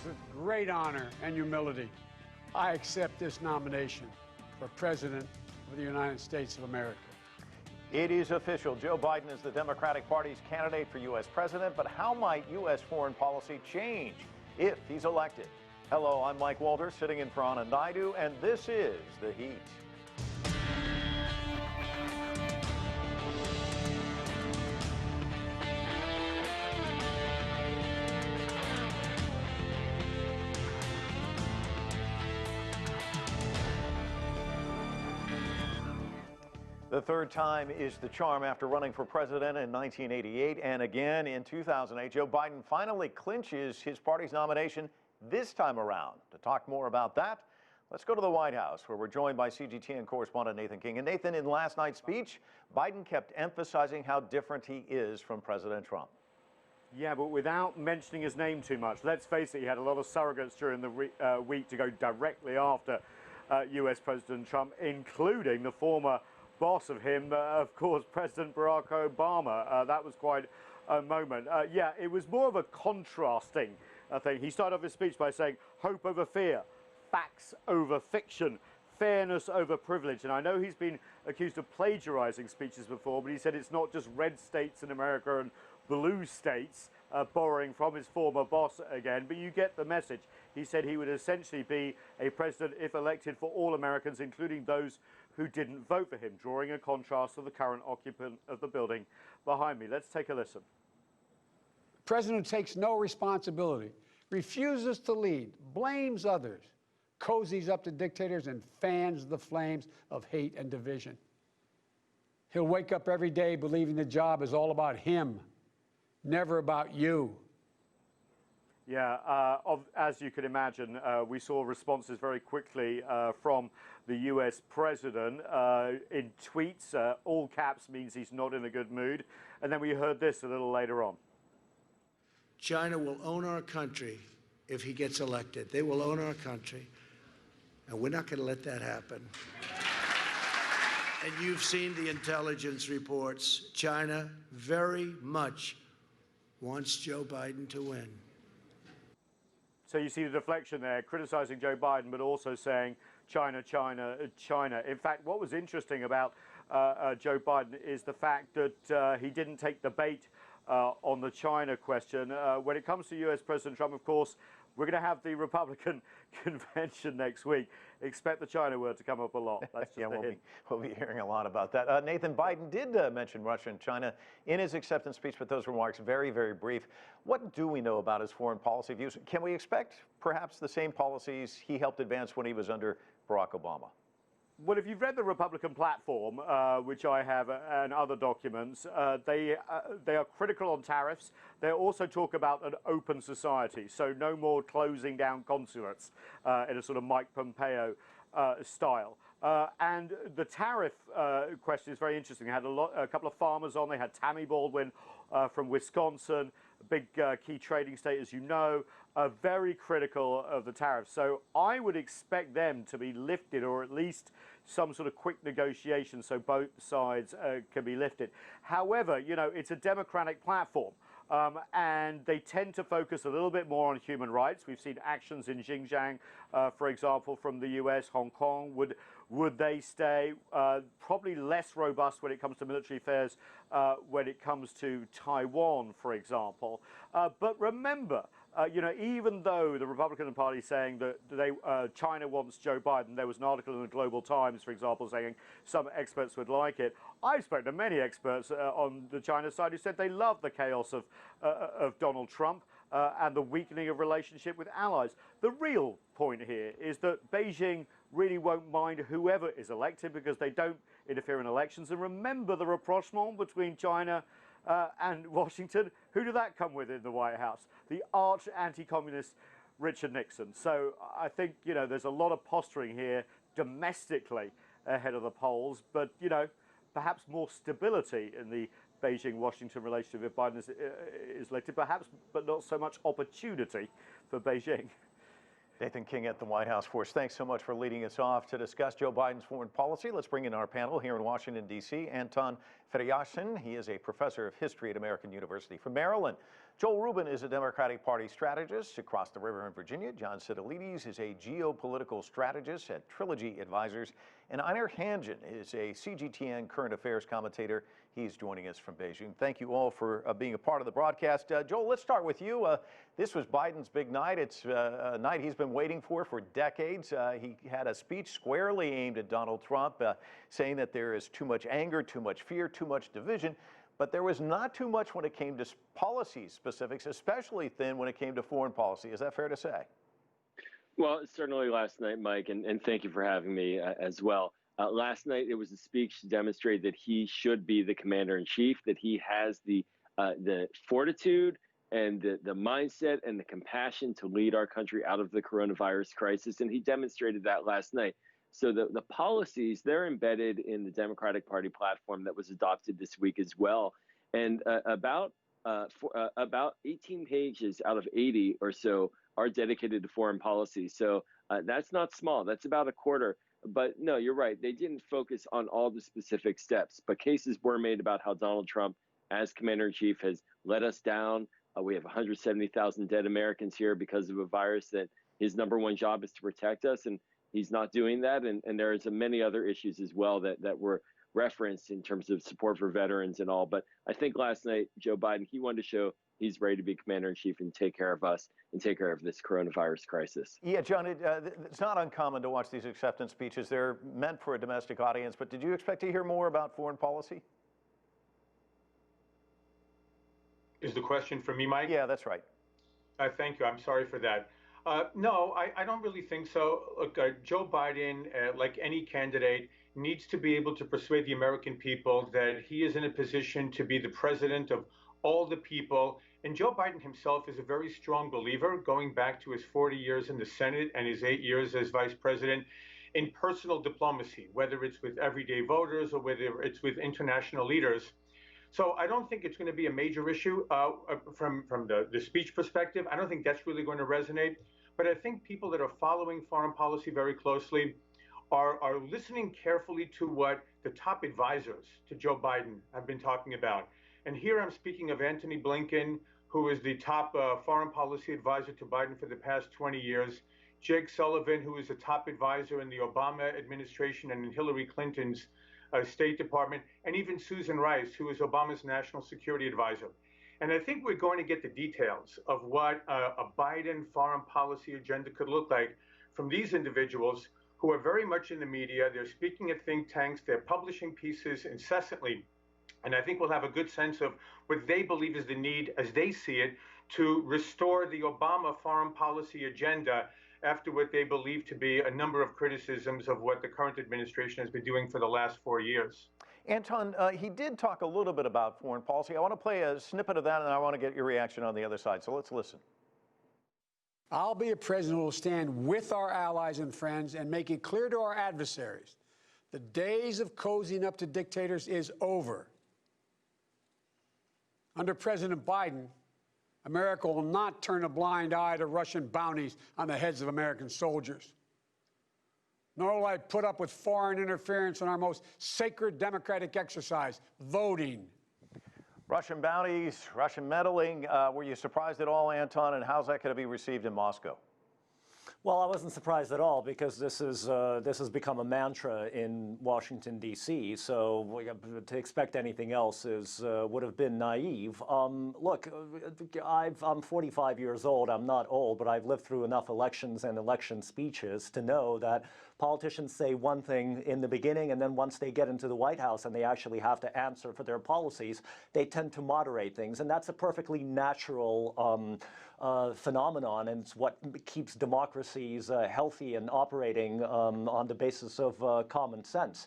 is with great honor and humility I accept this nomination for President of the United States of America. It is official. Joe Biden is the Democratic Party's candidate for U.S. president, but how might U.S. foreign policy change if he's elected? Hello, I'm Mike Walters, sitting in for Anna Naidu, and this is The Heat. The third time is the charm after running for president in 1988 and again in 2008. Joe Biden finally clinches his party's nomination this time around. To talk more about that, let's go to the White House, where we're joined by CGTN correspondent Nathan King. And Nathan, in last night's speech, Biden kept emphasizing how different he is from President Trump. Yeah, but without mentioning his name too much. Let's face it, he had a lot of surrogates during the week to go directly after U.S. President Trump, including the former boss of him, of course, President Barack Obama. That was quite a moment. Yeah, it was more of a contrasting thing. He started off his speech by saying, hope over fear, facts over fiction, fairness over privilege. And I know he's been accused of plagiarizing speeches before, but he said it's not just red states in America and blue states borrowing from his former boss again, but you get the message. He said he would essentially be a president if elected for all Americans, including those who didn't vote for him, drawing a contrast to the current occupant of the building behind me. Let's take a listen. The president takes no responsibility, refuses to lead, blames others, cozies up to dictators, and fans the flames of hate and division. He'll wake up every day believing the job is all about him, never about you. Yeah, as you can imagine, we saw responses very quickly from the U.S. president in tweets. All caps means he's not in a good mood. And then we heard this a little later on. China will own our country if he gets elected. They will own our country, and we're not going to let that happen. And you've seen the intelligence reports. China very much wants Joe Biden to win. So you see the deflection there, criticizing Joe Biden, but also saying China, China, China. In fact, what was interesting about Joe Biden is the fact that he didn't take the bait on the China question. When it comes to U.S. President Trump, of course, we're going to have the Republican convention next week. Expect the China word to come up a lot. That's just yeah, we'll be hearing a lot about that. Nathan, Biden did mention Russia and China in his acceptance speech, but those remarks very, very brief. What do we know about his foreign policy views? Can we expect perhaps the same policies he helped advance when he was under Barack Obama? Well, if you've read the Republican platform, which I have, and other documents, they are critical on tariffs. They also talk about an open society, so no more closing down consulates in a sort of Mike Pompeo style. And the tariff question is very interesting. They had a couple of farmers on. They had Tammy Baldwin from Wisconsin, a big key trading state, as you know, very critical of the tariffs. So I would expect them to be lifted, or at least some sort of quick negotiation so both sides can be lifted. However, you know, it's a democratic platform. And they tend to focus a little bit more on human rights. We've seen actions in Xinjiang, for example, from the US, Hong Kong. Would they stay? Probably less robust when it comes to military affairs, when it comes to Taiwan, for example. But remember, you know, even though the Republican Party is saying that China wants Joe Biden, there was an article in the Global Times, for example, saying some experts would like it. I've spoken to many experts on the China side who said they love the chaos of Donald Trump and the weakening of relationship with allies. The real point here is that Beijing really won't mind whoever is elected because they don't interfere in elections. And remember the rapprochement between China and Washington. Who did that come with in the White House? The arch anti-communist Richard Nixon. So I think, you know, there's a lot of posturing here domestically ahead of the polls, but, you know, perhaps more stability in the Beijing-Washington relationship if Biden is elected, perhaps, but not so much opportunity for Beijing. Nathan King at the White House for us. Thanks so much for leading us off to discuss Joe Biden's foreign policy. Let's bring in our panel here in Washington, D.C. Anton Fedyashin. He is a professor of history at American University from Maryland. Joel Rubin is a Democratic Party strategist across the river in Virginia. John Sitilides is a geopolitical strategist at Trilogy Advisors. And Einar Tangen is a CGTN current affairs commentator. He's joining us from Beijing. Thank you all for being a part of the broadcast. Joel, let's start with you. This was Biden's big night. It's a night he's been waiting for decades. He had a speech squarely aimed at Donald Trump, saying that there is too much anger, too much fear, too much division. But there was not too much when it came to policy specifics, especially thin when it came to foreign policy. Is that fair to say? Well, certainly last night, Mike, and thank you for having me as well. Last night, it was a speech to demonstrate that he should be the commander-in-chief, that he has the fortitude and the mindset and the compassion to lead our country out of the coronavirus crisis, and he demonstrated that last night. So the policies, they're embedded in the Democratic Party platform that was adopted this week as well. And about 18 pages out of 80 or so are dedicated to foreign policy. So that's not small. That's about a quarter. But no, you're right. They didn't focus on all the specific steps, but cases were made about how Donald Trump, as commander-in-chief, has let us down. We have 170,000 dead Americans here because of a virus that his number one job is to protect us, and he's not doing that. And there's many other issues as well that were referenced in terms of support for veterans and all. But I think last night, Joe Biden, he wanted to show he's ready to be commander-in-chief and take care of us and take care of this coronavirus crisis. Yeah, John, it's not uncommon to watch these acceptance speeches. They're meant for a domestic audience, but did you expect to hear more about foreign policy? Is the question for me, Mike? Yeah, that's right. Thank you. I'm sorry for that. No, I don't really think so. Look, Joe Biden, like any candidate, needs to be able to persuade the American people that he is in a position to be the president of all the people. And Joe Biden himself is a very strong believer, going back to his 40 years in the Senate and his 8 years as vice president, in personal diplomacy, whether it's with everyday voters or whether it's with international leaders. So I don't think it's going to be a major issue from the speech perspective. I don't think that's really going to resonate. But I think people that are following foreign policy very closely are listening carefully to what the top advisors to Joe Biden have been talking about. And here I'm speaking of Antony Blinken, who is the top foreign policy advisor to Biden for the past 20 years, Jake Sullivan, who is a top advisor in the Obama administration and in Hillary Clinton's State Department, and even Susan Rice, who is Obama's national security advisor. And I think we're going to get the details of what a Biden foreign policy agenda could look like from these individuals who are very much in the media. They're speaking at think tanks. They're publishing pieces incessantly. And I think we'll have a good sense of what they believe is the need, as they see it, to restore the Obama foreign policy agenda after what they believe to be a number of criticisms of what the current administration has been doing for the last 4 years. Anton, he did talk a little bit about foreign policy. I want to play a snippet of that, and I want to get your reaction on the other side. So let's listen. I'll be a president who will stand with our allies and friends and make it clear to our adversaries the days of cozying up to dictators is over. Under President Biden, America will not turn a blind eye to Russian bounties on the heads of American soldiers. Nor will I put up with foreign interference in our most sacred democratic exercise, voting. Russian bounties, Russian meddling. Were you surprised at all, Anton, and how's that going to be received in Moscow? Well, I wasn't surprised at all because this has become a mantra in Washington, D.C., so to expect anything else would have been naive. Look, I'm 45 years old. I'm not old, but I've lived through enough elections and election speeches to know that politicians say one thing in the beginning, and then once they get into the White House and they actually have to answer for their policies, they tend to moderate things, and that's a perfectly natural phenomenon, and it's what keeps democracies healthy and operating on the basis of common sense.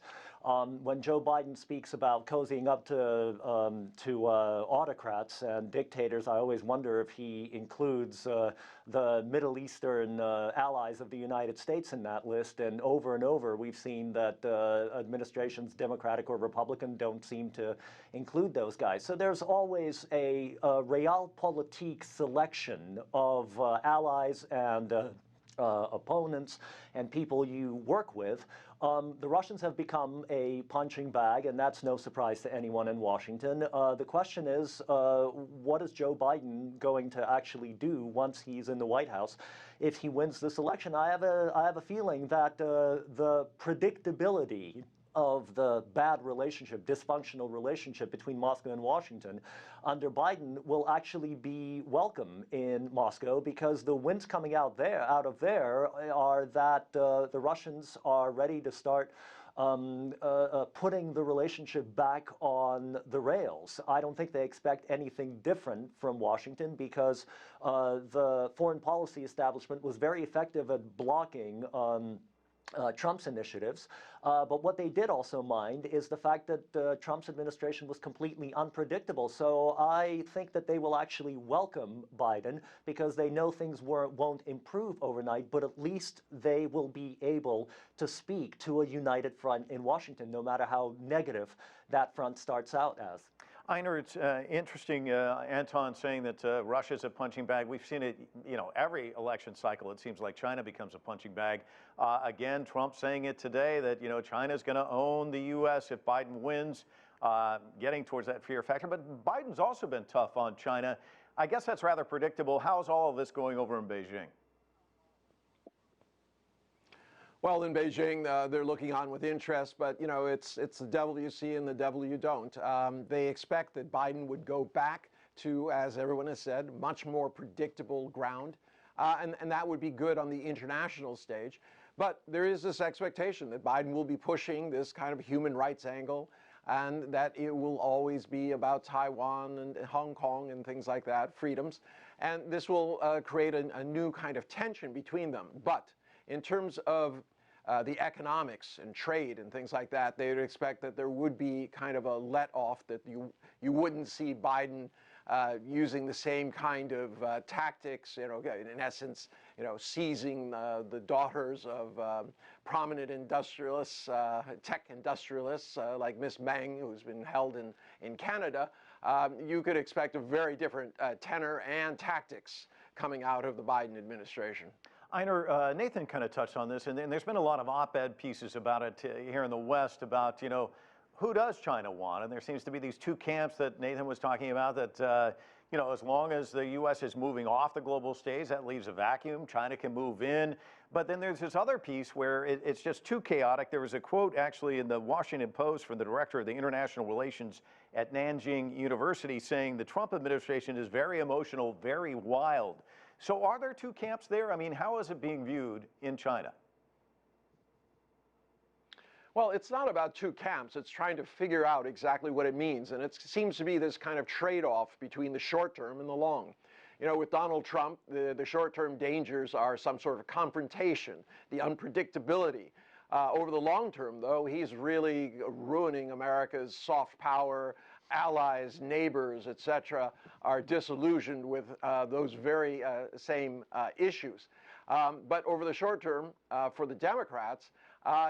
When Joe Biden speaks about cozying up to autocrats and dictators, I always wonder if he includes the Middle Eastern allies of the United States in that list. And over, we've seen that administrations, Democratic or Republican, don't seem to include those guys. So there's always a realpolitik selection of allies and opponents and people you work with. The Russians have become a punching bag, and that's no surprise to anyone in Washington. The question is, what is Joe Biden going to actually do once he's in the White House? If he wins this election, I have a feeling that the predictability of the bad relationship, dysfunctional relationship between Moscow and Washington under Biden will actually be welcome in Moscow, because the winds coming out of there are that the Russians are ready to start putting the relationship back on the rails. I don't think they expect anything different from Washington, because the foreign policy establishment was very effective at blocking Trump's initiatives. But what they did also mind is the fact that Trump's administration was completely unpredictable. So I think that they will actually welcome Biden, because they know things won't improve overnight, but at least they will be able to speak to a united front in Washington, no matter how negative that front starts out as. Einar, it's interesting, Anton saying that Russia's a punching bag. We've seen it, every election cycle. It seems like China becomes a punching bag. Again, Trump saying it today that, China's going to own the U.S. if Biden wins, getting towards that fear factor. But Biden's also been tough on China. I guess that's rather predictable. How's all of this going over in Beijing? Well, in Beijing, they're looking on with interest, but it's the devil you see and the devil you don't. They expect that Biden would go back to, as everyone has said, much more predictable ground, and that would be good on the international stage. But there is this expectation that Biden will be pushing this kind of human rights angle, and that it will always be about Taiwan and Hong Kong and things like that, freedoms, and this will create a new kind of tension between them. But in terms of the economics and trade and things like that, they would expect that there would be kind of a let-off, that you wouldn't see Biden using the same kind of tactics, in essence, seizing the daughters of prominent industrialists, tech industrialists like Miss Meng, who's been held in Canada. You could expect a very different tenor and tactics coming out of the Biden administration. Einar, Nathan kind of touched on this, and there's been a lot of op-ed pieces about it here in the West about, who does China want? And there seems to be these two camps that Nathan was talking about that, as long as the U.S. is moving off the global stage, that leaves a vacuum. China can move in. But then there's this other piece where it's just too chaotic. There was a quote actually in the Washington Post from the director of the international relations at Nanjing University saying the Trump administration is very emotional, very wild. So are there two camps there? I mean, how is it being viewed in China? Well, it's not about two camps. It's trying to figure out exactly what it means. And it seems to be this kind of trade-off between the short term and the long. With Donald Trump, the short-term dangers are some sort of confrontation, the unpredictability. Over the long term, though, he's really ruining America's soft power. Allies, neighbors, etc., are disillusioned with those very same issues. But over the short term, for the Democrats,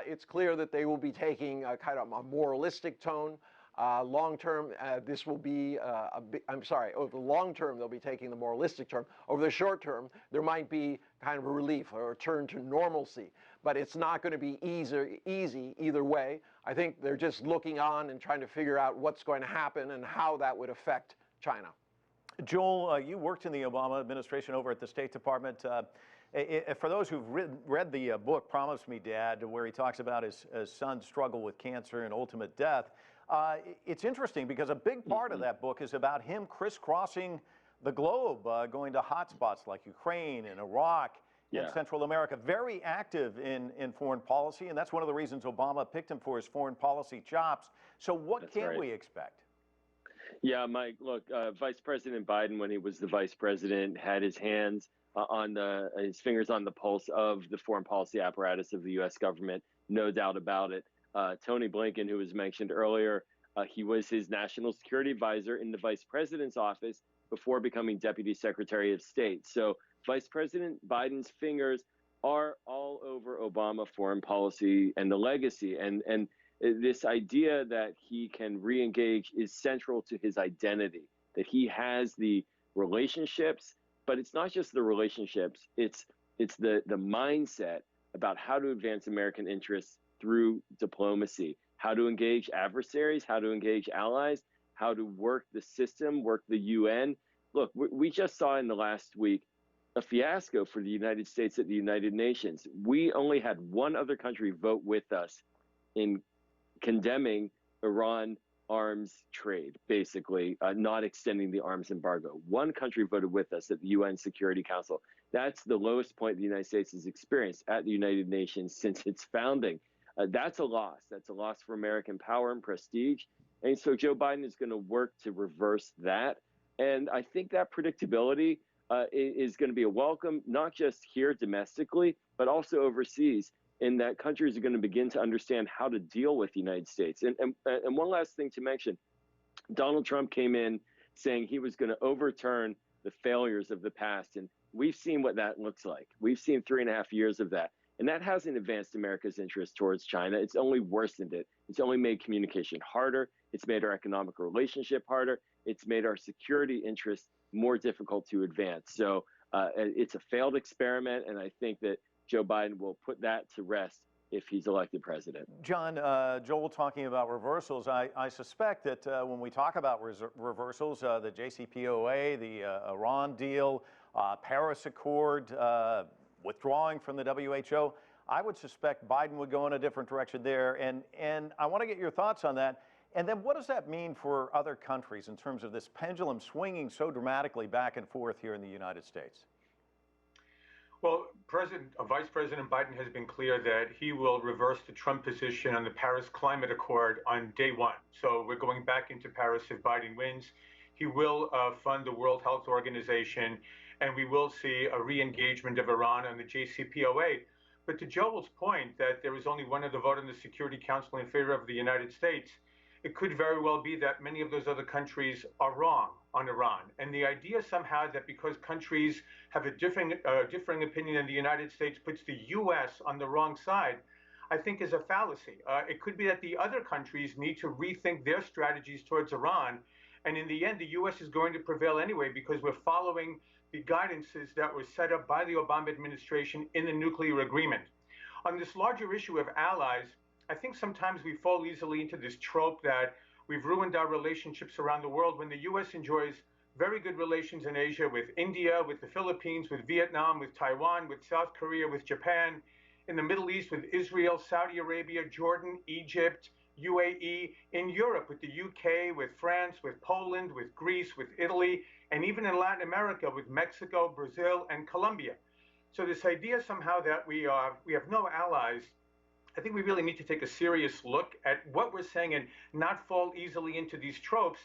it's clear that they will be taking a kind of a moralistic tone. Long term, this will be over the long term, they'll be taking the moralistic term. Over the short term, there might be kind of a relief or a return to normalcy. But it's not going to be easy either way. I think they're just looking on and trying to figure out what's going to happen and how that would affect China. Joel, you worked in the Obama administration over at the State Department. For those who've read the book, Promise Me, Dad, where he talks about his son's struggle with cancer and ultimate death, it's interesting because a big part of that book is about him crisscrossing the globe, going to hotspots like Ukraine and Iraq and Central America, very active in foreign policy, and that's one of the reasons Obama picked him for his foreign policy chops. So what can we expect? Yeah, Mike, look, Vice President Biden, when he was the vice president, had his hands his fingers on the pulse of the foreign policy apparatus of the U.S. government, no doubt about it. Tony Blinken, who was mentioned earlier, he was his national security advisor in the vice president's office before becoming Deputy Secretary of State. So Vice President Biden's fingers are all over Obama foreign policy and the legacy. And this idea that he can re-engage is central to his identity, that he has the relationships, but it's not just the relationships, it's the mindset about how to advance American interests through diplomacy, how to engage adversaries, how to engage allies, how to work the system, work the UN. Look, we just saw in the last week a fiasco for the United States at the United Nations. We only had one other country vote with us in condemning Iran arms trade, basically not extending the arms embargo. One country voted with us at the UN Security Council. That's the lowest point the United States has experienced at the United Nations since its founding. That's a loss. That's a loss for American power and prestige. And so Joe Biden is going to work to reverse that. And I think that predictability is going to be a welcome, not just here domestically, but also overseas, in that countries are going to begin to understand how to deal with the United States. And one last thing to mention, Donald Trump came in saying he was going to overturn the failures of the past. And we've seen what that looks like. We've seen 3.5 years of that. And that hasn't advanced America's interest towards China. It's only worsened it. It's only made communication harder. It's made our economic relationship harder. It's made our security interests more difficult to advance. So it's a failed experiment, and I think that Joe Biden will put that to rest if he's elected president. John, Joel talking about reversals, I suspect that when we talk about reversals, the JCPOA, the Iran deal, Paris Accord, withdrawing from the WHO, I would suspect Biden would go in a different direction there. And I want to get your thoughts on that. And then what does that mean for other countries in terms of this pendulum swinging so dramatically back and forth here in the United States? Well, Vice President Biden has been clear that he will reverse the Trump position on the Paris Climate Accord on day one. So we're going back into Paris if Biden wins. He will fund the World Health Organization, and we will see a re-engagement of Iran on the JCPOA. But to Joel's point that there is only one other vote in the Security Council in favor of the United States, it could very well be that many of those other countries are wrong on Iran. And the idea somehow that because countries have a differing opinion than the United States puts the U.S. on the wrong side, I think is a fallacy. It could be that the other countries need to rethink their strategies towards Iran. And in the end, the U.S. is going to prevail anyway because we're following the guidances that were set up by the Obama administration in the nuclear agreement. On this larger issue of allies, I think sometimes we fall easily into this trope that we've ruined our relationships around the world when the U.S. enjoys very good relations in Asia with India, with the Philippines, with Vietnam, with Taiwan, with South Korea, with Japan, in the Middle East with Israel, Saudi Arabia, Jordan, Egypt, UAE, in Europe with the UK, with France, with Poland, with Greece, with Italy, and even in Latin America with Mexico, Brazil, and Colombia. So this idea somehow that we have no allies, I think we really need to take a serious look at what we're saying and not fall easily into these tropes.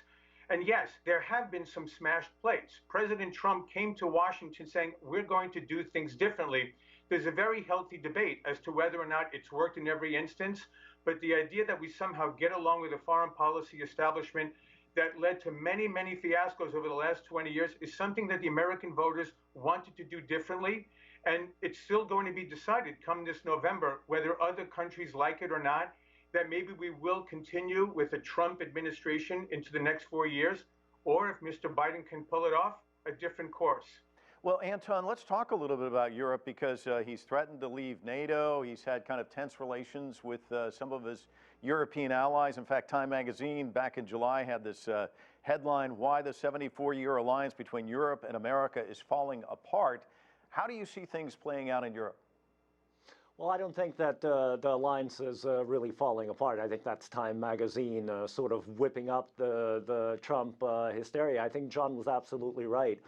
And yes, there have been some smashed plates. President Trump came to Washington saying, we're going to do things differently. There's a very healthy debate as to whether or not it's worked in every instance. But the idea that we somehow get along with a foreign policy establishment that led to many, many fiascos over the last 20 years is something that the American voters wanted to do differently. And it's still going to be decided come this November whether other countries like it or not, that maybe we will continue with a Trump administration into the next 4 years, or if Mr. Biden can pull it off, a different course. Well, Anton, let's talk a little bit about Europe because he's threatened to leave NATO. He's had kind of tense relations with some of his European allies. In fact, Time magazine back in July had this headline, "Why the 74-Year Alliance Between Europe and America is Falling Apart." How do you see things playing out in Europe? Well, I don't think that the alliance is really falling apart. I think that's Time magazine sort of whipping up the Trump hysteria. I think John was absolutely right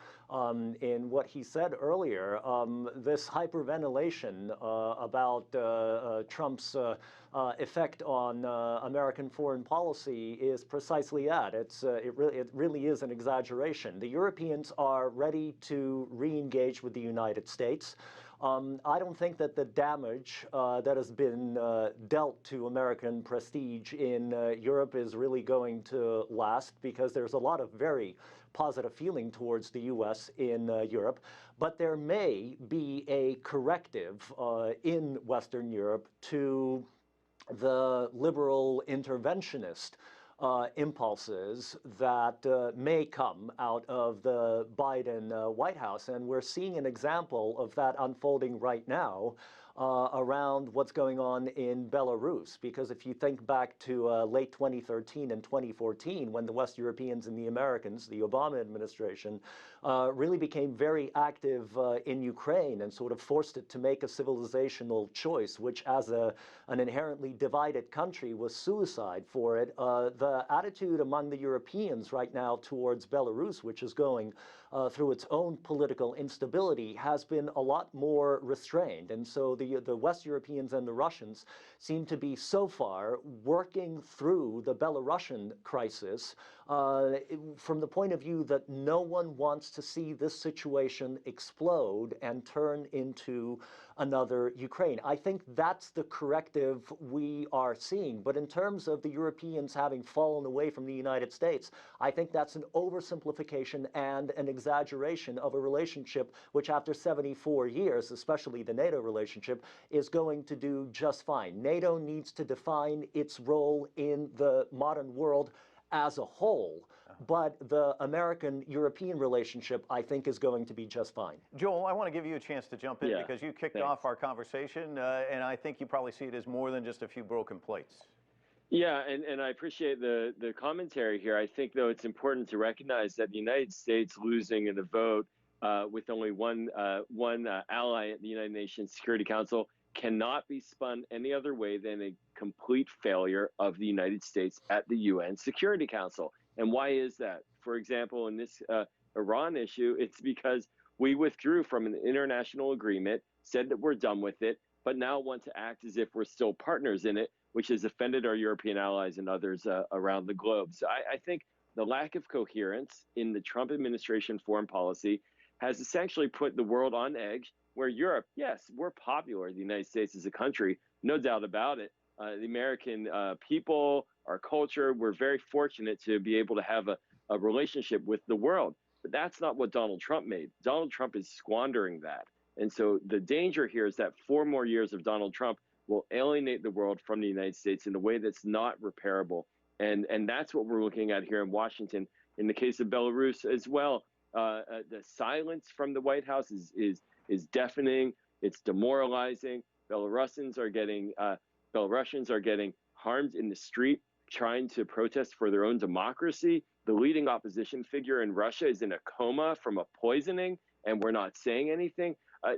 in what he said earlier. This hyperventilation about Trump's effect on American foreign policy is precisely that. It really is an exaggeration. The Europeans are ready to re-engage with the United States. I don't think that the damage that has been dealt to American prestige in Europe is really going to last because there's a lot of very positive feeling towards the U.S. in Europe. But there may be a corrective in Western Europe to the liberal interventionist impulses that may come out of the Biden White House. And we're seeing an example of that unfolding right now around what's going on in Belarus. Because if you think back to late 2013 and 2014, when the West Europeans and the Americans, the Obama administration, really became very active in Ukraine and sort of forced it to make a civilizational choice, which as an inherently divided country was suicide for it. The attitude among the Europeans right now towards Belarus, which is going through its own political instability, has been a lot more restrained. And so the West Europeans and the Russians seem to be so far working through the Belarusian crisis from the point of view that no one wants to see this situation explode and turn into another Ukraine. I think that's the corrective we are seeing. But in terms of the Europeans having fallen away from the United States, I think that's an oversimplification and an exaggeration of a relationship which after 74 years, especially the NATO relationship, is going to do just fine. NATO needs to define its role in the modern world as a whole. But the American-European relationship, I think, is going to be just fine. Joel, I want to give you a chance to jump in because you kicked Thanks. off our conversation, and I think you probably see it as more than just a few broken plates. Yeah, and I appreciate the commentary here. I think, though, it's important to recognize that the United States losing in the vote with only one ally at the United Nations Security Council cannot be spun any other way than a complete failure of the United States at the UN Security Council. And why is that? For example, in this Iran issue, it's because we withdrew from an international agreement, said that we're done with it, but now want to act as if we're still partners in it, which has offended our European allies and others around the globe. So I think the lack of coherence in the Trump administration foreign policy has essentially put the world on edge, where Europe, yes, we're popular, the United States as a country, no doubt about it. The American people, our culture, we're very fortunate to be able to have a relationship with the world. But that's not what Donald Trump made. Donald Trump is squandering that. And so the danger here is that 4 more years of Donald Trump will alienate the world from the United States in a way that's not repairable. And that's what we're looking at here in Washington. In the case of Belarus as well, the silence from the White House is deafening. It's demoralizing. Belarusians are getting harmed in the street trying to protest for their own democracy. The leading opposition figure in Russia is in a coma from a poisoning, and we're not saying anything.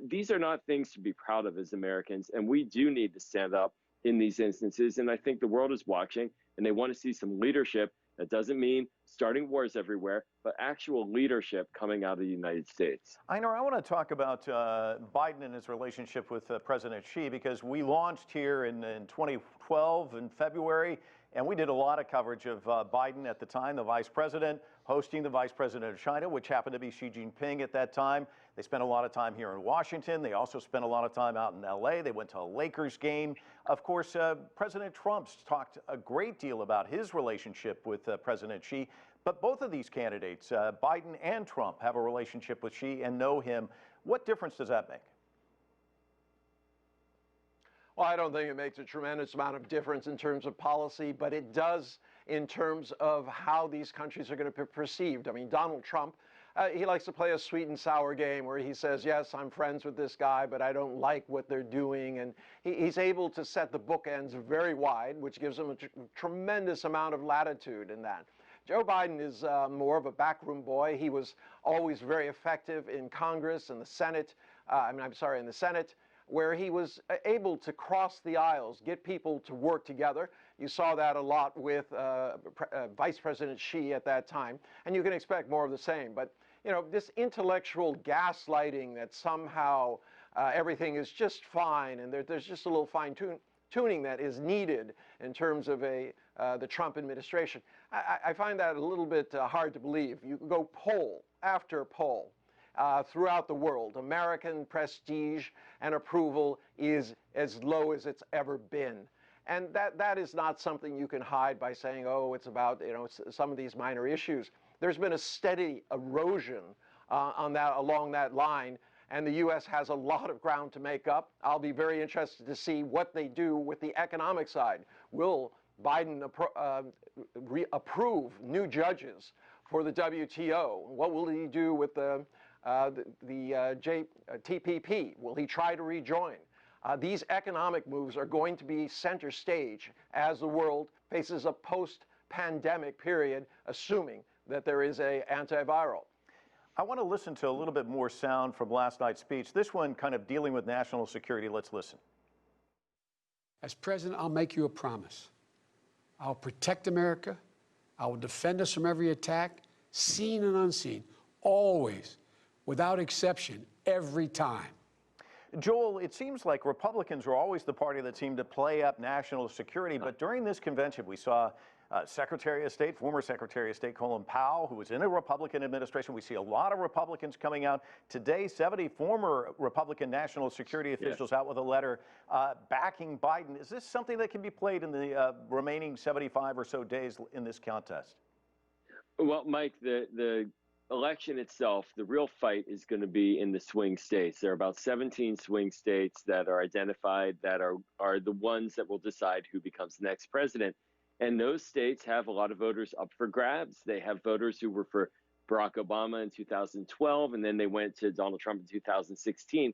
These are not things to be proud of as Americans, and we do need to stand up in these instances. And I think the world is watching, and they want to see some leadership. That doesn't mean starting wars everywhere, but actual leadership coming out of the United States. Einar, I want to talk about Biden and his relationship with President Xi, because we launched here in 2012 in February, and we did a lot of coverage of Biden at the time, the vice president, hosting the vice president of China, which happened to be Xi Jinping at that time. They spent a lot of time here in Washington. They also spent a lot of time out in LA. They went to a Lakers game. Of course, President Trump's talked a great deal about his relationship with President Xi. But both of these candidates, Biden and Trump, have a relationship with Xi and know him. What difference does that make? Well, I don't think it makes a tremendous amount of difference in terms of policy, but it does in terms of how these countries are going to be perceived. I mean, Donald Trump, he likes to play a sweet and sour game where he says, yes, I'm friends with this guy, but I don't like what they're doing. And he's able to set the bookends very wide, which gives him a tremendous amount of latitude in that. Joe Biden is more of a backroom boy. He was always very effective in Congress and the Senate, in the Senate, where he was able to cross the aisles, get people to work together. You saw that a lot with Vice President Xi at that time, and you can expect more of the same. But, you know, this intellectual gaslighting that somehow everything is just fine and there's just a little fine-tuning that is needed in terms of the Trump administration, I find that a little bit hard to believe. You go poll after poll. Throughout the world, American prestige and approval is as low as it's ever been. And that is not something you can hide by saying, oh, it's about, you know, some of these minor issues. There's been a steady erosion along that line, and the U.S. has a lot of ground to make up. I'll be very interested to see what they do with the economic side. Will Biden approve new judges for the WTO? What will he do with the TPP? Will he try to rejoin? These economic moves are going to be center stage as the world faces a post-pandemic period, assuming that there is an antiviral. I want to listen to a little bit more sound from last night's speech. This one kind of dealing with national security. Let's listen. As president, I'll make you a promise. I'll protect America. I will defend us from every attack, seen and unseen, always, without exception, every time. Joel, it seems like Republicans are always the party that seem to play up national security, but during this convention, we saw Secretary of State, former Secretary of State Colin Powell, who was in a Republican administration. We see a lot of Republicans coming out. Today, 70 former Republican national security officials out with a letter backing Biden. Is this something that can be played in the remaining 75 or so days in this contest? Well, Mike, the election itself, the real fight is going to be in the swing states. There are about 17 swing states that are identified that are the ones that will decide who becomes the next president. And those states have a lot of voters up for grabs. They have voters who were for Barack Obama in 2012, and then they went to Donald Trump in 2016.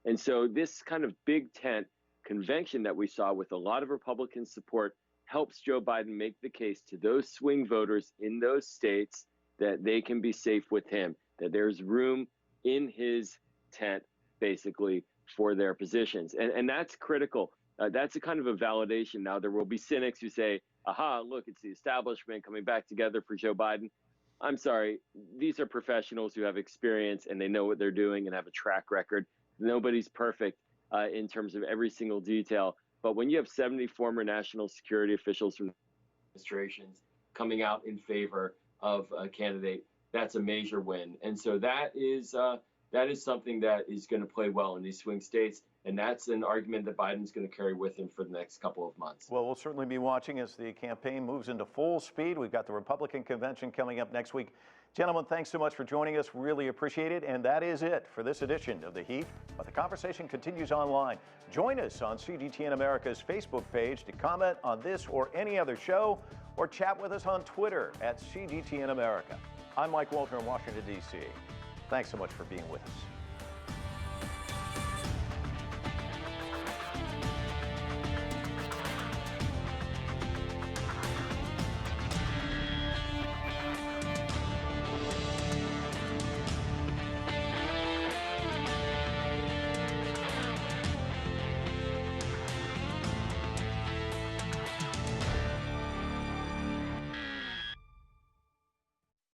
And so this kind of big tent convention that we saw with a lot of Republican support helps Joe Biden make the case to those swing voters in those states that they can be safe with him, that there's room in his tent, basically, for their positions. And that's critical. That's a kind of a validation. Now, there will be cynics who say, aha, look, it's the establishment coming back together for Joe Biden. I'm sorry. These are professionals who have experience and they know what they're doing and have a track record. Nobody's perfect in terms of every single detail. But when you have 70 former national security officials from administrations coming out in favor of a candidate, that's a major win. And so that is something that is going to play well in these swing states. And that's an argument that Biden's going to carry with him for the next couple of months. Well, we'll certainly be watching as the campaign moves into full speed. We've got the Republican convention coming up next week. Gentlemen, thanks so much for joining us. Really appreciate it. And that is it for this edition of The Heat. But the conversation continues online. Join us on CGTN America's Facebook page to comment on this or any other show, or chat with us on Twitter at CGTN America. I'm Mike Walter in Washington, D.C. Thanks so much for being with us.